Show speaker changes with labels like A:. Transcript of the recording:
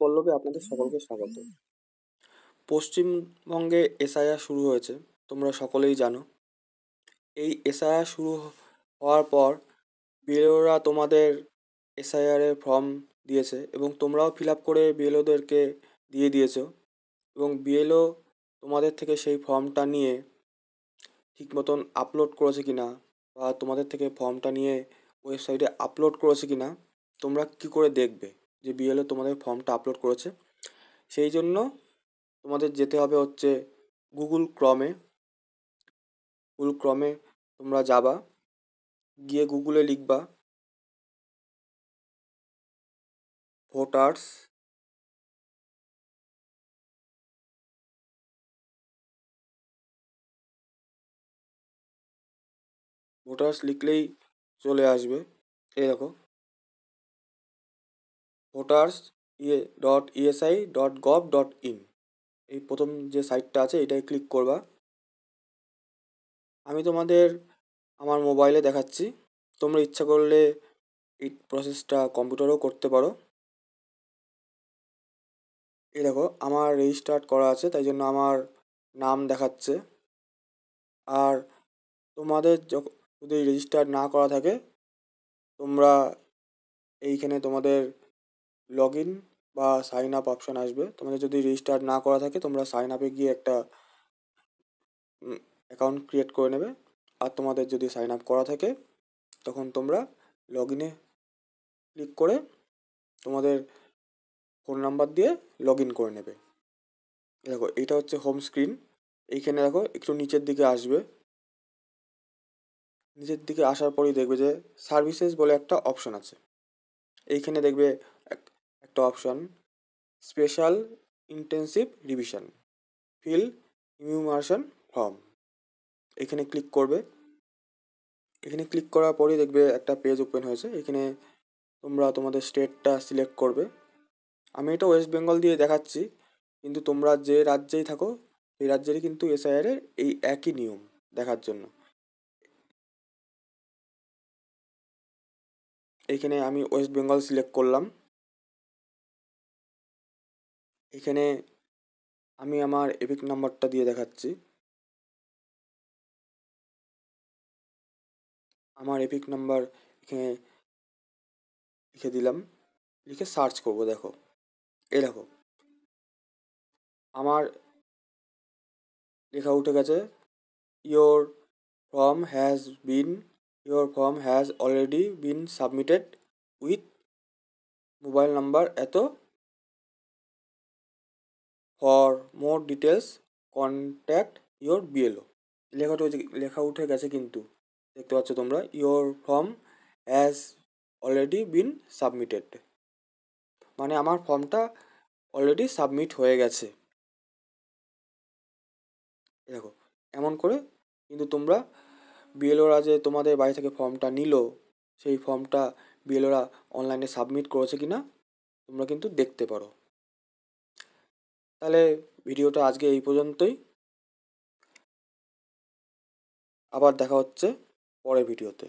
A: পল্লবে আপনাদের সকলকে স্বাগত। পশ্চিমবঙ্গে এসআইআর শুরু হয়েছে, তোমরা সকলেই জানো। এই এসআইআর শুরু হওয়ার পর বিএলওরা তোমাদের এসআইআরের ফর্ম দিয়েছে এবং তোমরাও ফিল আপ করে বিএলওদেরকে দিয়ে দিয়েছো, এবং বিএলও তোমাদের থেকে সেই ফর্মটা নিয়ে ঠিক মতন আপলোড করেছে কিনা বা তোমাদের থেকে ফর্মটা নিয়ে ওয়েবসাইটে আপলোড করেছে কিনা তোমরা কি করে দেখবে যে বিএলও তোমাদের ফর্মটা আপলোড করেছে? সেই জন্য তোমাদের যেতে হবে হচ্ছে গুগল ক্রমে তোমরা যাবা, গিয়ে গুগলে লিখবা ভোটার্স ভোটার্স লিখলেই চলে আসবে। এই দেখো, ভোটার্স .esi.gov.in, এই প্রথম যে সাইটটা আছে এটাই ক্লিক করবা। আমি তোমাদের আমার মোবাইলে দেখাচ্ছি, তোমরা ইচ্ছা করলে এই প্রসেসটা কম্পিউটারেও করতে পারো। এই দেখো, আমার রেজিস্টার্ড করা আছে, তাই জন্য আমার নাম দেখাচ্ছে। আর তোমাদের যদি রেজিস্টার না করা থাকে, তোমরা এইখানে তোমাদের লগ ইন বা সাইন আপ অপশান আসবে। তোমাদের যদি রেজিস্টার না করা থাকে, তোমরা সাইন আপে গিয়ে একটা অ্যাকাউন্ট ক্রিয়েট করে নেবে। আর তোমাদের যদি সাইন আপ করা থাকে, তখন তোমরা লগ ইনে ক্লিক করে তোমাদের ফোন নাম্বার দিয়ে লগ ইন করে নেবে। দেখো, এইটা হচ্ছে হোম স্ক্রিন। এইখানে দেখো একটু নিচের দিকে আসবে, নিচের দিকে আসার পরেই দেখবে যে সার্ভিসেস বলে একটা অপশন আছে। এইখানে দেখবে একটা option, special intensive revision fill enumeration form. এখানে ক্লিক করবে। এখানে ক্লিক করার পরেই দেখবে একটা পেজ ওপেন হয়েছে। এখানে তোমরা তোমাদের স্টেটটা সিলেক্ট করবে। আমি এটা ওয়েস্ট বেঙ্গল দিয়ে দেখাচ্ছি, কিন্তু তোমরা যে রাজ্যেই থাকো সেই রাজ্যেরই কিন্তু এসআইআরের এই একই নিয়ম দেখার জন্য। এইখানে আমি ওয়েস্ট বেঙ্গল সিলেক্ট করলাম। এখানে আমি আমার এপিক নাম্বারটা দিয়ে দেখাচ্ছি। আমার এপিক নাম্বার এখানে লিখে দিলাম, লিখে সার্চ করব। দেখো, এই দেখো আমার লেখা উঠে গেছে, your form has been your form has already been submitted with mobile number এত, for more details contact your BLO. লেখা উঠে গেছে, কিন্তু দেখতে পাচ্ছ তোমরা, your form has already been submitted, মানে আমার ফর্মটা অলরেডি সাবমিট হয়ে গেছে। দেখো, এমন করে কিন্তু তোমরা বিএলওরা যে তোমাদের বাড়ি থেকে ফর্মটা নিল, সেই ফর্মটা বিএলওরা অনলাইনে সাবমিট করেছে কিনা তোমরা কিন্তু দেখতে পারো। তাহলে ভিডিওটা আজকে এই পর্যন্তই, আবার দেখা হচ্ছে পরের ভিডিওতে।